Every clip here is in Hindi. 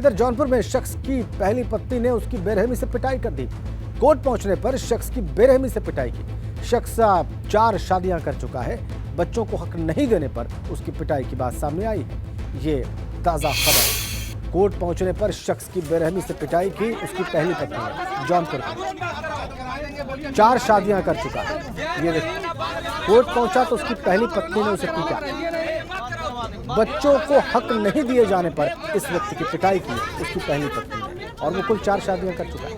इधर जौनपुर में शख्स की पहली पत्नी ने उसकी बेरहमी से पिटाई कर दी। कोर्ट पहुंचने पर शख्स की बेरहमी से पिटाई की। शख्स 4 शादियां कर चुका है। बच्चों को हक नहीं देने पर उसकी पिटाई की बात सामने आई है। ये ताजा खबर। कोर्ट पहुंचने पर शख्स की बेरहमी से पिटाई की उसकी पहली पत्नी ने। जौनपुर में 4 शादियां कर चुका है। ये देखिए, कोर्ट पहुंचा तो उसकी पहली पत्नी ने उसे पीटा। बच्चों को हक नहीं दिए जाने पर इस व्यक्ति की पिटाई की उसकी पहली पत्नी ने, और वो कुल 4 शादियां कर चुका है।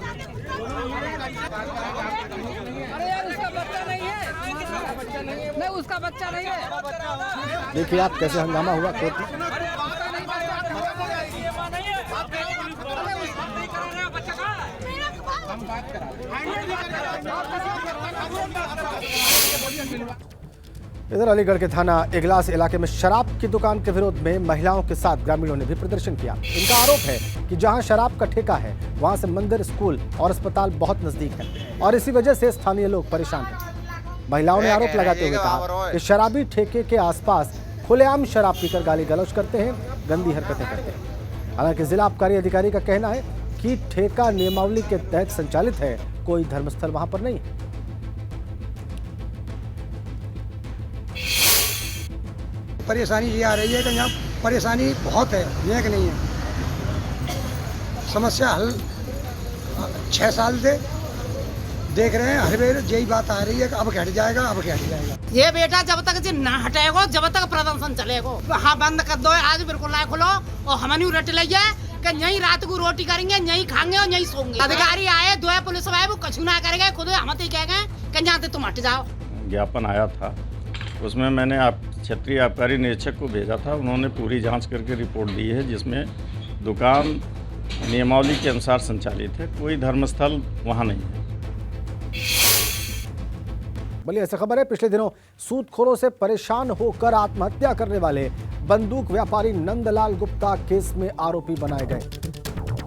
उसका बच्चा नहीं है। देखिए आप कैसे हंगामा हुआ कोर्ट में। इधर अलीगढ़ के थाना इगलास इलाके में शराब की दुकान के विरोध में महिलाओं के साथ ग्रामीणों ने भी प्रदर्शन किया। इनका आरोप है कि जहां शराब का ठेका है वहां से मंदिर, स्कूल और अस्पताल बहुत नजदीक है और इसी वजह से स्थानीय लोग परेशान हैं। महिलाओं ने आरोप लगाते हुए कहा कि शराबी ठेके के आसपास खुलेआम शराब पीकर गाली गलौज करते हैं, गंदी हरकतें करते हैं। हालांकि जिला आबकारी अधिकारी का कहना है कि ठेका नियमावली के तहत संचालित है, कोई धर्मस्थल वहां पर नहीं है। परेशानी ये आ रही है कि यहाँ परेशानी बहुत है, ये कि नहीं है। समस्या हल 6 साल से देख रहे हैं, हर बार यही बात आ रही है कि अब हट जाएगा, अब हट जाएगा। ये बेटा जब तक जी ना हटेगा, जब तक प्रदर्शन चलेगा। हाँ बंद कर दो, आज बिल्कुल ना खोलो और हमें नहीं रट लिया कि यही रात को रोटी करेंगे, यही खाएंगे और यही सोएंगे। अधिकारी आए, 2 पुलिस वाले, वो कछु ना करेंगे, खुद हम तो कह गए कि यहाँ से तुम हट जाओ। ज्ञापन आया था, उसमें मैंने क्षेत्रीय आबकारी निरीक्षक को भेजा था। उन्होंने पूरी जांच करके रिपोर्ट दी है, जिसमें दुकान नियमावली के अनुसार संचालित है, कोई धर्मस्थल वहाँ नहीं है। बड़ी ऐसी खबर है, पिछले दिनों सूदखोरों से परेशान होकर आत्महत्या करने वाले बंदूक व्यापारी नंदलाल गुप्ता केस में आरोपी बनाए गए।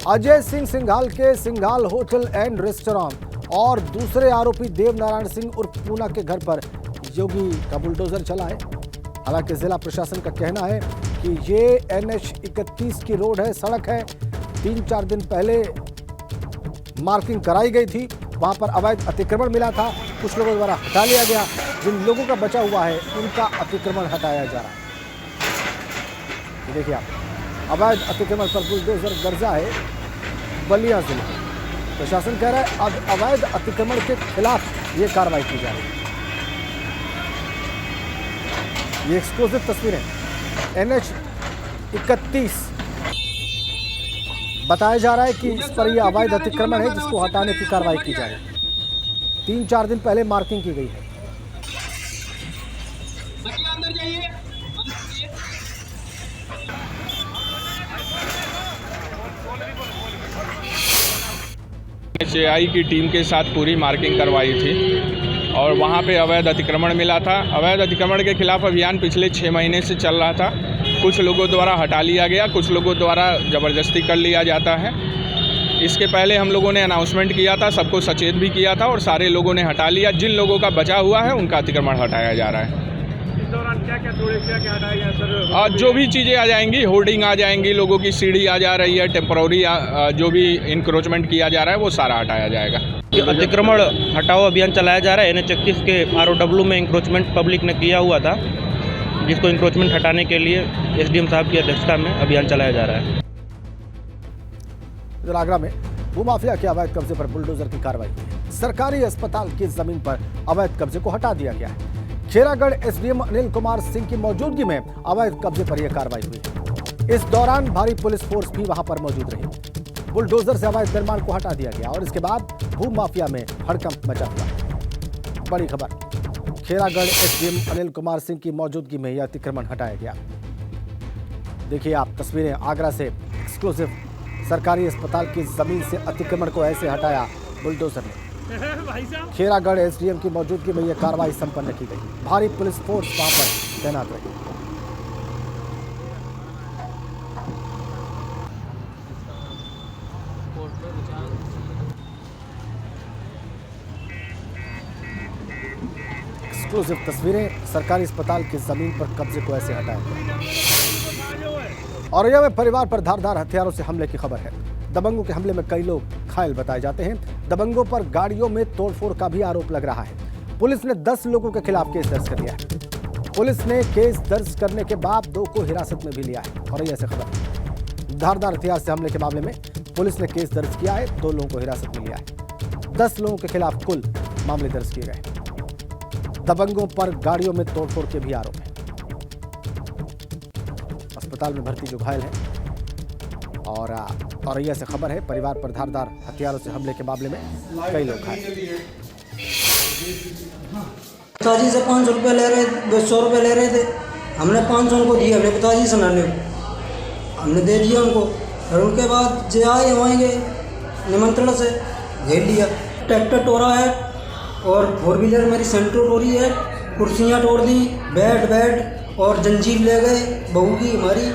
अजय सिंह सिंघाल के सिंघाल होटल एंड रेस्टोरेंट और दूसरे आरोपी देवनारायण सिंह उर्फ पूना के घर पर योगी का बुलडोजर चला है। हालांकि जिला प्रशासन का कहना है कि ये NH 31 की रोड है, सड़क है। 3-4 दिन पहले मार्किंग कराई गई थी, वहां पर अवैध अतिक्रमण मिला था, कुछ लोगों द्वारा हटा लिया गया। जिन लोगों का बचा हुआ है उनका अतिक्रमण हटाया जा रहा है। देखिए आप, अवैध अतिक्रमण पर बुलडोजर गर्जा है बलिया जिले में। प्रशासन कह रहा है अब अवैध अतिक्रमण के खिलाफ ये कार्रवाई की जा रही है। ये एक्सक्लूसिव तस्वीरें NH 31 बताया जा रहा है कि इस पर यह अवैध अतिक्रमण है जिसको हटाने की कार्रवाई की जा रही है। 3-4 दिन पहले मार्किंग की गई है। HAI की टीम के साथ पूरी मार्किंग करवाई थी और वहाँ पे अवैध अतिक्रमण मिला था। अवैध अतिक्रमण के खिलाफ अभियान पिछले 6 महीने से चल रहा था। कुछ लोगों द्वारा हटा लिया गया, कुछ लोगों द्वारा ज़बरदस्ती कर लिया जाता है। इसके पहले हम लोगों ने अनाउंसमेंट किया था, सबको सचेत भी किया था और सारे लोगों ने हटा लिया। जिन लोगों का बचा हुआ है उनका अतिक्रमण हटाया जा रहा है। इस दौरान क्या हटाया गया सर? जो भी चीज़ें आ जाएंगी, होर्डिंग आ जाएंगी, लोगों की सीढ़ी आ जा रही है, टेम्पररी जो भी इंक्रोचमेंट किया जा रहा है वो सारा हटाया जाएगा। अतिक्रमण हटाओ अभियान चलाया जा रहा है। NH 31 के ROW में इंक्रोचमेंट पब्लिक ने किया हुआ था, जिसको इंक्रोचमेंट हटाने के लिए SDM साहब की अध्यक्षता में अभियान चलाया जा रहा है। इधर आगरा में भूमाफिया के अवैध कब्जे पर बुलडोजर की कार्रवाई हुई है। सरकारी अस्पताल की जमीन पर अवैध कब्जे को हटा दिया गया है। खेरागढ़ SDM अनिल कुमार सिंह की मौजूदगी में अवैध कब्जे पर यह कार्रवाई हुई। इस दौरान भारी पुलिस फोर्स भी वहां पर मौजूद रही। बुलडोजर से अवैध निर्माण को हटा दिया गया और इसके बाद भूमाफिया में हड़कंप मचा हुआ। बड़ी खबर, खेरागढ़ SDM अनिल कुमार सिंह की मौजूदगी में यह अतिक्रमण हटाया गया। देखिए आप तस्वीरें आगरा से एक्सक्लूसिव। सरकारी अस्पताल की जमीन से अतिक्रमण को ऐसे हटाया बुलडोजर ने। खेरागढ़ SDM की मौजूदगी में यह कार्रवाई संपन्न की गई। भारी पुलिस फोर्स वहां पर तैनात रही। एक्सक्लूसिव तस्वीरें, सरकारी अस्पताल की जमीन पर कब्जे को ऐसे हटाया गया। औरैया में परिवार पर धारदार हथियारों से हमले की खबर है। दबंगों के हमले में कई लोग घायल बताए जाते हैं। दबंगों पर गाड़ियों में तोड़फोड़ का भी आरोप लग रहा है। पुलिस ने 10 लोगों के खिलाफ केस दर्ज कर लिया है। पुलिस ने केस दर्ज करने के बाद 2 को हिरासत में भी लिया है। औरैया से खबर, धारदार हथियार से हमले के मामले में पुलिस ने केस दर्ज किया है। 2 लोगों को हिरासत में लिया है। 10 लोगों के खिलाफ कुल मामले दर्ज किए गए। दबंगों पर गाड़ियों में तोड़फोड़ के भी आरोप है। अस्पताल में भर्ती जो घायल है। और औरैया से खबर है, परिवार पर धारदार हथियारों से हमले के मामले में कई लोग घायल। पिताजी से 500 रुपये ले रहे, 100 रुपये ले रहे थे। हमने 500 उनको दिए, अपने पिताजी से नाने को हमने दे दिया उनको। और उनके बाद जे आए वहीं गए, निमंत्रण से घेर लिया। ट्रैक्टर तोड़ा है और 4 व्हीलर मेरी सेंट्रो तोड़ी है। कुर्सियाँ तोड़ दी, बेड और जंजीर ले गए, बहू की हमारी,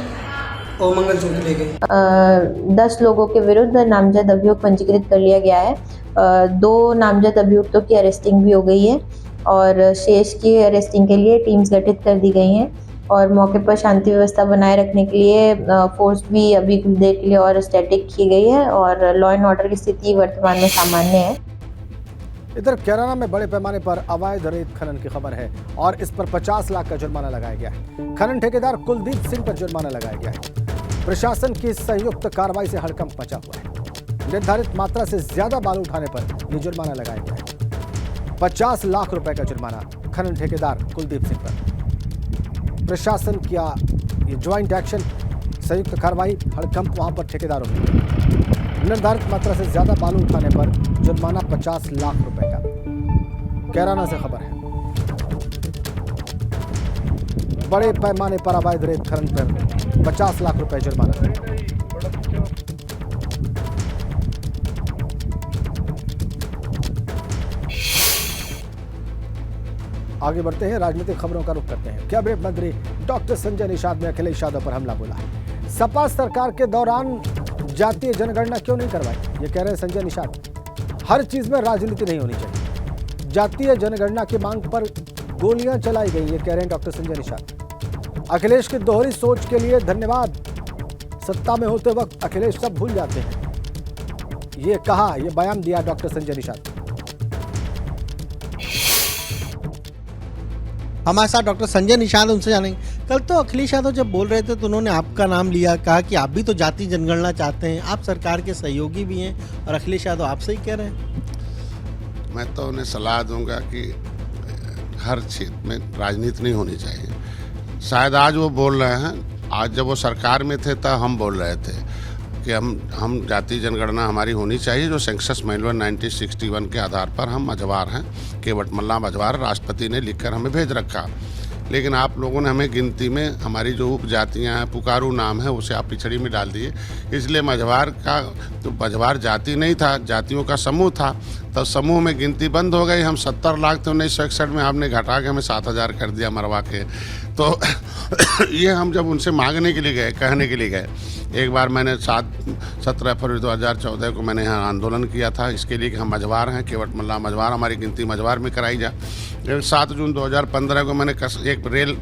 और मंगलसूत्र ले गए। 10 लोगों के विरुद्ध नामजद अभियोग पंजीकृत कर लिया गया है। 2 नामजद अभियुक्तों की अरेस्टिंग भी हो गई है और शेष की अरेस्टिंग के लिए टीम्स गठित कर दी गई हैं और मौके पर शांति व्यवस्था बनाए रखने के लिए फोर्स भी अभी कुछ देर के लिए और स्टैटिक की गई है और लॉ एंड ऑर्डर की स्थिति वर्तमान में सामान्य है। इधर कैराना में बड़े पैमाने पर अवैध रेत खनन की खबर है और इस पर 50 लाख का जुर्माना लगाया गया है। खनन ठेकेदार कुलदीप सिंह पर जुर्माना लगाया गया है। प्रशासन की संयुक्त कार्रवाई से हड़कंप मचा हुआ है। निर्धारित मात्रा से ज्यादा बालू उठाने पर यह जुर्माना लगाया गया है। 50 लाख रुपए का जुर्माना खनन ठेकेदार कुलदीप सिंह पर। प्रशासन किया ये ज्वाइंट एक्शन, संयुक्त कार्रवाई, हड़कंप वहां पर ठेकेदारों में। निर्धारित मात्रा से ज्यादा बालू उठाने पर जुर्माना 50 लाख रुपए का। कैराना से खबर है, बड़े पैमाने पर अवैध रेत खनन पर 50 लाख रुपए जुर्माना। आगे बढ़ते हैं, राजनीतिक खबरों का रुख करते हैं। कैबिनेट मंत्री डॉक्टर संजय निषाद ने अखिलेश यादव पर हमला बोला है। सपा सरकार के दौरान जातीय जनगणना क्यों नहीं करवाई, ये कह रहे हैं संजय निषाद। हर चीज में राजनीति नहीं होनी चाहिए। जातीय जनगणना की मांग पर गोलियां चलाई गई, ये कह रहे हैं डॉक्टर संजय निषाद। अखिलेश की दोहरी सोच के लिए धन्यवाद। सत्ता में होते वक्त अखिलेश सब भूल जाते हैं, ये कहा, ये बयान दिया डॉक्टर संजय निषाद। हमारे साथ डॉक्टर संजय निषाद, उनसे जानेंगे। कल तो अखिलेश यादव जब बोल रहे थे तो उन्होंने आपका नाम लिया, कहा कि आप भी तो जाति जनगणना चाहते हैं, आप सरकार के सहयोगी भी हैं, और अखिलेश यादव आपसे ही कह रहे हैं। मैं तो उन्हें सलाह दूंगा कि हर क्षेत्र में राजनीति नहीं होनी चाहिए। शायद आज वो बोल रहे हैं, आज जब वो सरकार में थे तब हम बोल रहे थे कि हम जाति जनगणना हमारी होनी चाहिए, जो सेंसस मैनुअल 1961 के आधार पर हम मझवार हैं, केवट मल्ला मझवार राष्ट्रपति ने लिखकर हमें भेज रखा। लेकिन आप लोगों ने हमें गिनती में हमारी जो उपजातियाँ हैं, पुकारू नाम है, उसे आप पिछड़ी में डाल दिए। इसलिए मझवार का तो मझवार जाति नहीं था, जातियों का समूह था। तब समूह में गिनती बंद हो गई। हम 70 लाख थे 1961 में, आपने घटा के हमें 7000 कर दिया मरवा के। तो ये हम जब उनसे मांगने के लिए गए, कहने के लिए गए, एक बार मैंने 17 फरवरी 2014 को मैंने यहाँ आंदोलन किया था इसके लिए कि हम मझवार हैं, केवट मल्ला मझवार, हमारी गिनती मझवार में कराई जाए। 7 जून 2015 को मैंने एक रेल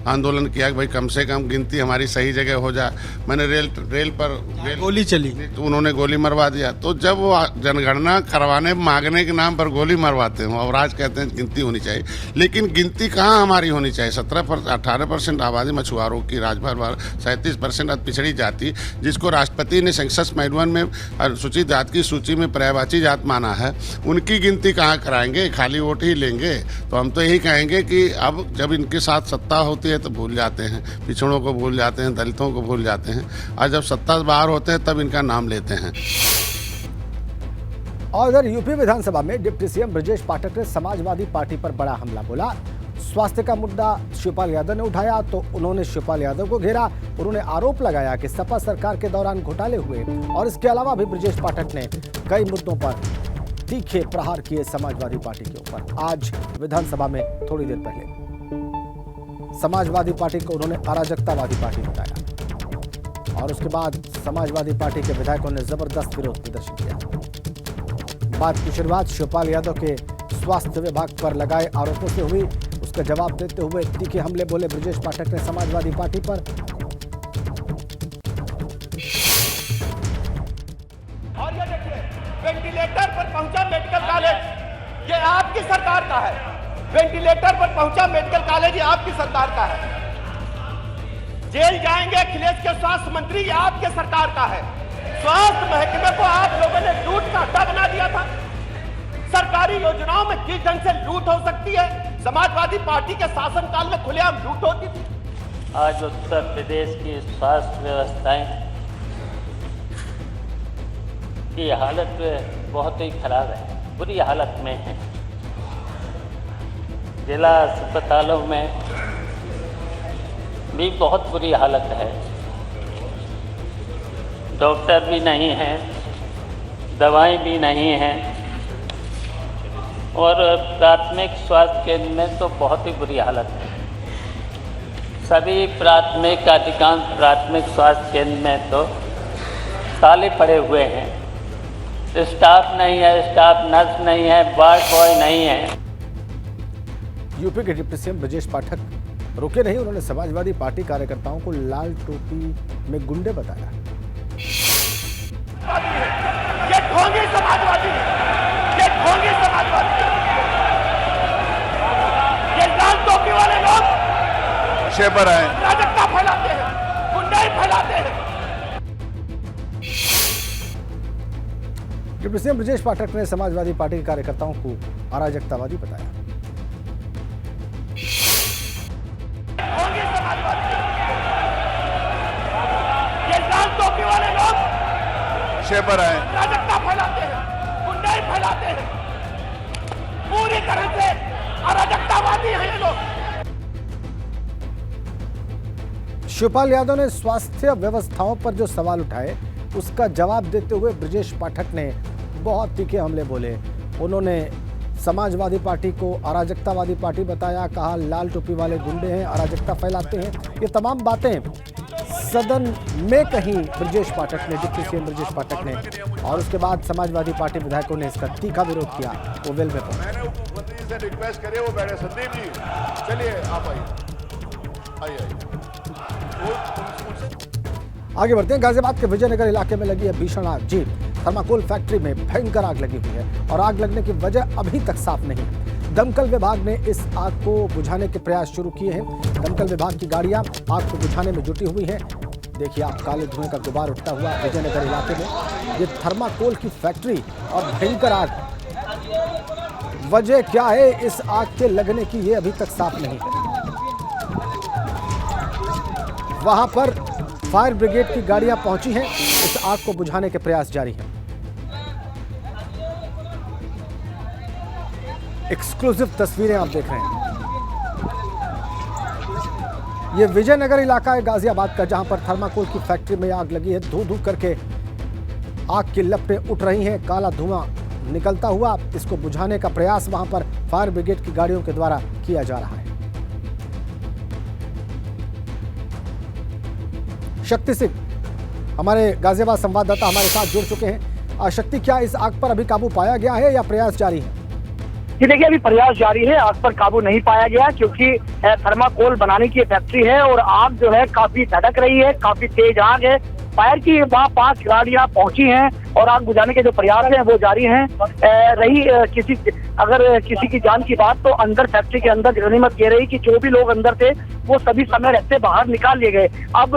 आंदोलन किया कि भाई कम से कम गिनती हमारी सही जगह हो जाए। मैंने रेल पर गोली चली तो उन्होंने गोली मरवा दिया। तो जब वो जनगणना करवाने मांगने के नाम पर गोली मरवाते हैं और आज कहते हैं गिनती होनी चाहिए, लेकिन गिनती कहाँ हमारी होनी चाहिए। 18% आबादी मछुआरों की, राजभर 37% पिछड़ी जाति, जिसको राष्ट्रपति ने सेंसस मैनुअल में अनुसूचित जाति की सूची में पर्यायवाची जात माना है, उनकी गिनती कहाँ कराएंगे, खाली वोट ही लेंगे। तो हम तो यही कहेंगे कि अब जब इनके साथ सत्ता होती है तो भूल जाते हैं, पिछड़ों को भूल जाते हैं, दलितों को भूल जाते हैं, और जब सत्ता बाहर होते हैं तब इनका नाम लेते हैं। और इधर यूपी विधानसभा में डिप्टी सीएम ब्रजेश पाठक ने समाजवादी पार्टी पर बड़ा हमला बोला। स्वास्थ्य का मुद्दा शिवपाल यादव ने उठाया तो उन्होंने शिवपाल यादव को घेरा। उन्होंने आरोप लगाया कि सपा सरकार के दौरान घोटाले हुए और इसके अलावा भी ब्रजेश पाठक ने कई मुद्दों पर तीखे प्रहार किए समाजवादी पार्टी के ऊपर। आज विधानसभा में थोड़ी देर पहले समाजवादी पार्टी को उन्होंने अराजकतावादी पार्टी बताया और उसके बाद समाजवादी पार्टी के विधायकों ने जबरदस्त विरोध प्रदर्शन किया। बात की शुरुआत शिवपाल यादव के स्वास्थ्य विभाग पर लगाए आरोपों से हुई। उसका जवाब देते हुए तीखे हमले बोले ब्रजेश पाठक ने समाजवादी पार्टी पर। वेंटिलेटर पर पहुंचा मेडिकल कॉलेज, ये आपकी सरकार का है। वेंटिलेटर पर पहुंचा मेडिकल कॉलेज, ये आपकी सरकार का है। जेल जाएंगे अखिलेश के स्वास्थ्य मंत्री, ये आपके सरकार का है। स्वास्थ्य महकमे को आप लोगों ने लूट का अड्डा बना दिया था। सरकारी योजनाओं में किस ढंग से लूट हो सकती है? समाजवादी पार्टी के शासनकाल में खुलेआम लूट होती थी। आज उत्तर प्रदेश की स्वास्थ्य व्यवस्थाएं की हालत बहुत ही खराब है, बुरी हालत में है। जिला अस्पतालों में भी बहुत बुरी हालत है। डॉक्टर भी नहीं हैं, दवाएं भी नहीं हैं, और प्राथमिक स्वास्थ्य केंद्र में तो बहुत ही बुरी हालत है। सभी अधिकांश प्राथमिक स्वास्थ्य केंद्र में तो ताले पड़े हुए हैं। स्टाफ नहीं है, स्टाफ नर्स नहीं है, वार्ड बॉय नहीं है। यूपी के डिप्टी सीएम ब्रजेश पाठक रुके नहीं, उन्होंने समाजवादी पार्टी कार्यकर्ताओं को लाल टोपी में गुंडे बताया। ये ढोंगी समाजवादी है, ये ढोंगी समाजवादी है। ये लाल टोपी वाले लोग शेपर हैं, अराजकता फैलाते हैं, गुंडाई फैलाते हैं। डिप्टी सीएम ब्रजेश पाठक ने समाजवादी पार्टी के कार्यकर्ताओं को अराजकतावादी बताया। ये लाल टोपी वाले लोग शेपर हैं, अराजकता फैलाते हैं, गुंडाई फैलाते हैं। पूरी तरह से अराजकतावादी हैं ये लोग। शिवपाल यादव ने स्वास्थ्य व्यवस्थाओं पर जो सवाल उठाए उसका जवाब देते हुए ब्रजेश पाठक ने बहुत तीखे हमले बोले। उन्होंने समाजवादी पार्टी को अराजकतावादी पार्टी बताया, कहा लाल टोपी वाले गुंडे हैं, अराजकता फैलाते हैं। ये तमाम बातें सदन में कहीं ब्रजेश पाठक ने, डिप्टी सीएम ब्रजेश पाठक ने, और उसके बाद समाजवादी पार्टी विधायकों ने इसका तीखा विरोध किया। वो वेल में मुख्यमंत्री से रिक्वेस्ट करिए, वो बैठे। संदीप जी चलिए, आप आइए। आगे बढ़ते हैं। गाजियाबाद के विजयनगर इलाके में लगी है भीषण आग। जी, थर्माकोल फैक्ट्री में भयंकर आग लगी हुई है और आग लगने की वजह अभी तक साफ नहीं। दमकल विभाग ने इस आग को बुझाने के प्रयास शुरू किए हैं। दमकल विभाग की गाड़ियां आग को बुझाने में जुटी हुई हैं। देखिए आप, काले धुएं का गुबार उठता हुआ विजयनगर इलाके में। ये थर्माकोल की फैक्ट्री और भयंकर आग, वजह क्या है इस आग के लगने की, ये अभी तक साफ नहीं है। वहां पर फायर ब्रिगेड की गाड़ियां पहुंची हैं, इस आग को बुझाने के प्रयास जारी हैं। एक्सक्लूसिव तस्वीरें आप देख रहे हैं। ये विजयनगर इलाका है गाजियाबाद का, जहां पर थर्माकोल की फैक्ट्री में आग लगी है। धू धू करके आग की लपटें उठ रही हैं, काला धुआं निकलता हुआ। इसको बुझाने का प्रयास वहां पर फायर ब्रिगेड की गाड़ियों के द्वारा किया जा रहा है। शक्ति सिंह हमारे गाजियाबाद संवाददाता हमारे साथ जुड़ चुके हैं। शक्ति, क्या इस आग पर अभी काबू पाया गया है या प्रयास जारी है? जी देखिए, अभी प्रयास जारी है। आग पर काबू नहीं पाया गया क्योंकि थर्माकोल बनाने की फैक्ट्री है और आग जो है काफी धड़क रही है, काफी तेज आग है। फायर की वहाँ 5 गाड़ियां पहुंची हैं और आग बुझाने के जो प्रयास हैं वो जारी हैं। अगर किसी की जान की बात, तो अंदर फैक्ट्री के अंदर गनीमत ये रही कि जो भी लोग अंदर थे वो सभी समय रहते बाहर निकाल लिए गए। अब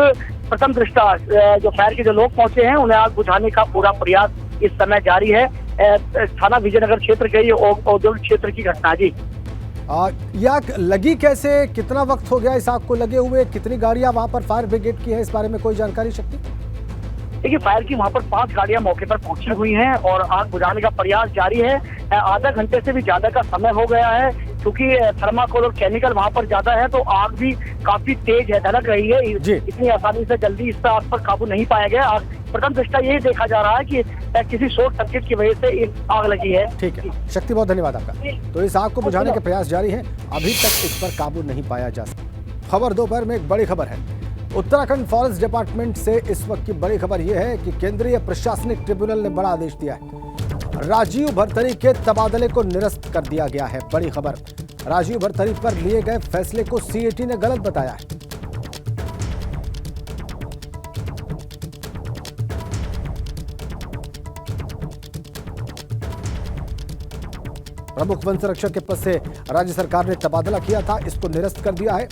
प्रथम दृष्टा जो फायर के जो लोग पहुंचे हैं उन्हें आग बुझाने का पूरा प्रयास इस समय जारी है। थाना विजयनगर क्षेत्र के ये औद्योगिक क्षेत्र की घटना। जी, ये आग लगी कैसे, कितना वक्त हो गया इस आग को लगे हुए, कितनी गाड़ियां वहां पर फायर ब्रिगेड की है, इस बारे में कोई जानकारी? शक्ति, देखिए फायर की वहाँ पर 5 गाड़ियां मौके पर पहुंची हुई हैं और आग बुझाने का प्रयास जारी है। आधा घंटे से भी ज्यादा का समय हो गया है क्योंकि थर्माकोल और केमिकल वहाँ पर ज्यादा है, तो आग भी काफी तेज है, धड़क रही है। इतनी आसानी से जल्दी इस आग पर काबू नहीं पाया गया। आग प्रथम दृष्टा यही देखा जा रहा है कि किसी शॉर्ट सर्किट की वजह से आग लगी है। ठीक है शक्ति, बहुत धन्यवाद आपका। तो इस आग को बुझाने के प्रयास जारी है, अभी तक इस पर काबू नहीं पाया जा सका। खबर दोपहर में एक बड़ी खबर है। उत्तराखंड फॉरेस्ट डिपार्टमेंट से इस वक्त की बड़ी खबर यह है कि केंद्रीय प्रशासनिक ट्रिब्यूनल ने बड़ा आदेश दिया है। राजीव भरथरी के तबादले को निरस्त कर दिया गया है। बड़ी खबर, राजीव भरथरी पर लिए गए फैसले को सीएटी ने गलत बताया है। प्रमुख वन संरक्षक के पद से राज्य सरकार ने तबादला किया था, इसको निरस्त कर दिया है।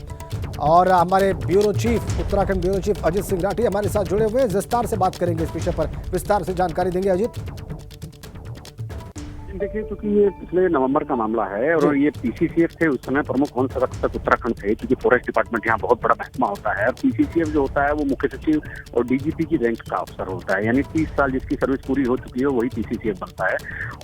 और हमारे bureau chief, Uttarakhand bureau chief Ajit Singh Rathi हमारे साथ जुड़े हुए हैं, विस्तार से बात करेंगे इस विषय पर, विस्तार से जानकारी देंगे अजित। देखिए, क्योंकि ये पिछले नवंबर का मामला है और ये पीसीसीएफ थे उस समय, प्रमुख वन संरक्षक उत्तराखंड थे, क्योंकि फॉरेस्ट डिपार्टमेंट यहाँ बहुत बड़ा महकमा होता है। और पीसीसीएफ जो होता है वो मुख्य सचिव और डीजीपी की रैंक का अफसर होता है, यानी 30 साल जिसकी सर्विस पूरी हो चुकी है वही पीसीसीएफ बनता है।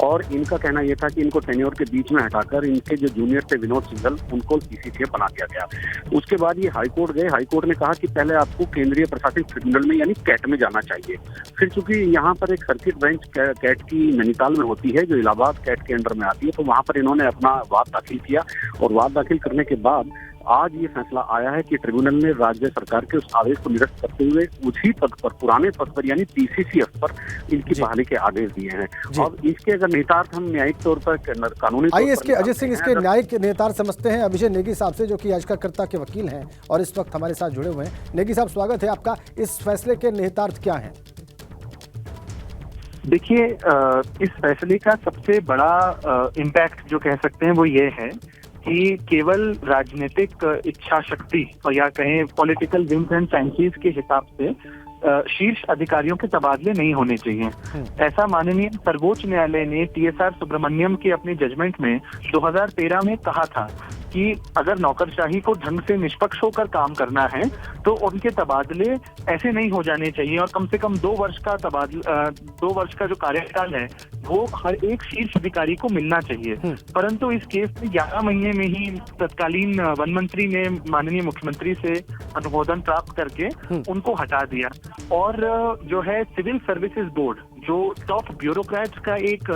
और इनका कहना यह था कि इनको टेन्योर के बीच में हटाकर इनके जो जूनियर थे विनोद सिंघल, उनको पीसीसीएफ बना दिया गया। उसके बाद ये हाईकोर्ट गए, हाईकोर्ट ने कहा कि पहले आपको केंद्रीय प्रशासनिक ट्रिब्यूनल में यानी कैट में जाना चाहिए। फिर चूंकि यहाँ पर एक सर्किट बेंच कैट की नैनीताल में होती है जो इलाहाबाद कैट के अंडर में आती है, तो वहां पर इन्होंने अपना वाद दाखिल किया और वाद दाखिल करने के बाद आज ये फैसला आया है कि ट्रिब्यूनल ने राज्य सरकार के उस आदेश को निरस्त करते हुए उसी पद पर, पुराने पद पर यानी पीसीसीएफ पर इनकी बहाली के आदेश दिए हैं। और इसके अगर निहितार्थ हम न्यायिक तौर पर, कानूनी आइए इसके अजित सिंह इसके न्यायिक निहितार्थ समझते हैं अभिषेक नेगी साहब से, जो कि याचिकाकर्ता के वकील हैं और इस वक्त हमारे साथ जुड़े हुए हैं। नेगी साहब, स्वागत है आपका। इस फैसले के निहितार्थ क्या है? देखिए, इस फैसले का सबसे बड़ा इम्पैक्ट जो कह सकते हैं वो ये है कि केवल राजनीतिक इच्छा शक्ति और या कहें पॉलिटिकल विम्स एंड फैंसीज के हिसाब से शीर्ष अधिकारियों के तबादले नहीं होने चाहिए। ऐसा माननीय सर्वोच्च न्यायालय ने टीएसआर सुब्रमण्यम के अपने जजमेंट में 2013 में कहा था कि अगर नौकरशाही को ढंग से निष्पक्ष होकर काम करना है तो उनके तबादले ऐसे नहीं हो जाने चाहिए और कम से कम 2 वर्ष का तबादला, 2 वर्ष का जो कार्यकाल है वो हर एक शीर्ष अधिकारी को मिलना चाहिए। परंतु इस केस में 11 महीने में ही तत्कालीन वन मंत्री ने माननीय मुख्यमंत्री से अनुमोदन प्राप्त करके उनको हटा दिया। और जो है सिविल सर्विसेज बोर्ड, जो टॉप ब्यूरोक्रेट्स का एक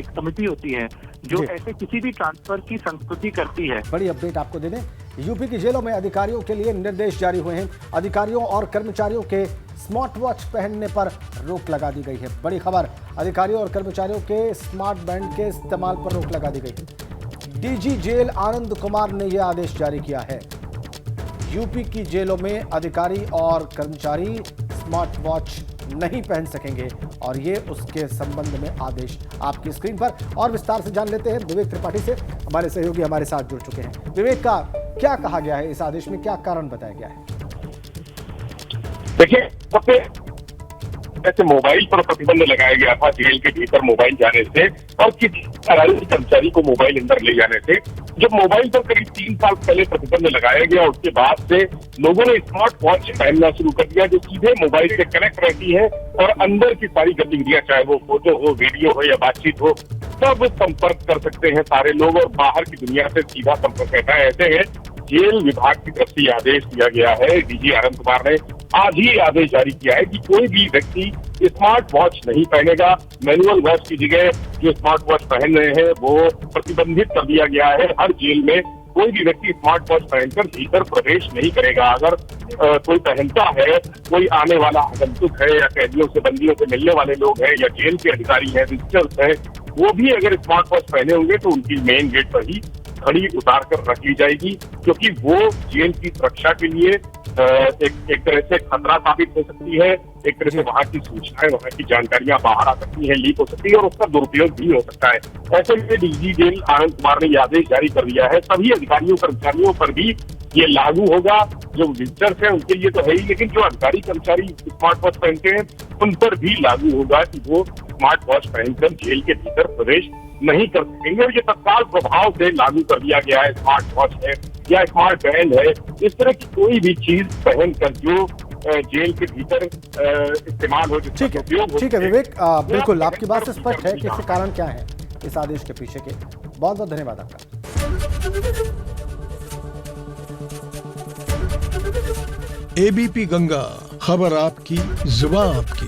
समिति होती है जो ऐसे किसी भी ट्रांसफर की संस्तुति करती है। बड़ी अपडेट आपको दे दें, यूपी की जेलों में अधिकारियों के लिए निर्देश जारी हुए हैं। अधिकारियों और कर्मचारियों के स्मार्ट वॉच पहनने पर रोक लगा दी गई है। बड़ी खबर, अधिकारियों और कर्मचारियों के स्मार्ट बैंड के इस्तेमाल पर रोक लगा दी गई है। डीजी जेल आनंद कुमार ने यह आदेश जारी किया है। यूपी की जेलों में अधिकारी और कर्मचारी स्मार्ट वॉच नहीं पहन सकेंगे और ये उसके संबंध में आदेश आपकी स्क्रीन पर। और विस्तार से जान लेते हैं विवेक त्रिपाठी से, हमारे सहयोगी हमारे साथ जुड़ चुके हैं। विवेक, का क्या कहा गया है इस आदेश में, क्या कारण बताया गया है? देखिए, सबसे ऐसे मोबाइल पर प्रतिबंध लगाया गया था जेल के भीतर मोबाइल जाने से और किसी कर्मचारी को मोबाइल अंदर ले जाने से। जब मोबाइल पर करीब 3 साल पहले प्रतिबंध लगाया गया, उसके बाद से लोगों ने स्मार्ट वॉच पहनना शुरू कर दिया जो सीधे मोबाइल से कनेक्ट रहती है और अंदर की सारी गतिविधियां, चाहे वो फोटो हो, वीडियो हो या बातचीत हो, सब संपर्क कर सकते हैं सारे लोग और बाहर की दुनिया से सीधा संपर्क रहता है। ऐसे में जेल विभाग की तरफ से आदेश दिया गया है। डीजी आनंद कुमार ने आज ही आदेश जारी किया है कि कोई भी व्यक्ति स्मार्ट वॉच नहीं पहनेगा। मैनुअल वॉच की जगह जो स्मार्ट वॉच पहन रहे हैं वो प्रतिबंधित कर दिया गया है। हर जेल में कोई भी व्यक्ति स्मार्ट वॉच पहनकर भीतर प्रवेश नहीं करेगा। अगर कोई पहनता है, कोई आने वाला आगंतुक है या कैदियों से, बंदियों से मिलने वाले लोग हैं या जेल के अधिकारी हैं, विजिटर्स हैं, वो भी अगर स्मार्ट वॉच पहने होंगे तो उनकी मेन गेट पर ही घड़ी उतार कर रख ली जाएगी, क्योंकि वो जेल की सुरक्षा के लिए एक तरह से खतरा साबित हो सकती है। एक तरह से वहाँ की सूचनाएं, वहाँ की जानकारियां बाहर आ सकती हैं, लीक हो सकती है और उसका दुरुपयोग भी हो सकता है। ऐसे में डीजी जेल आनंद कुमार ने यह आदेश जारी कर दिया है। सभी अधिकारियों कर्मचारियों पर भी ये लागू होगा। जो विजिटर्स हैं उनके लिए तो है ही, लेकिन जो अधिकारी कर्मचारी स्मार्ट वॉच पहनते हैं उन पर भी लागू होगा कि वो स्मार्ट वॉच पहनकर जेल के भीतर प्रवेश नहीं कर सकेंगे। और ये तत्काल प्रभाव से लागू कर दिया गया है। स्मार्ट वॉच है या स्मार्ट बैंड है, इस तरह की कोई भी चीज पहनकर जो जेल के भीतर इस्तेमाल हो, ठीक है विवेक, बिल्कुल आपकी बात से स्पष्ट है कि इसके कारण क्या है इस आदेश के पीछे के। बहुत बहुत धन्यवाद आपका। एबीपी गंगा, खबर आपकी, जुबान आपकी।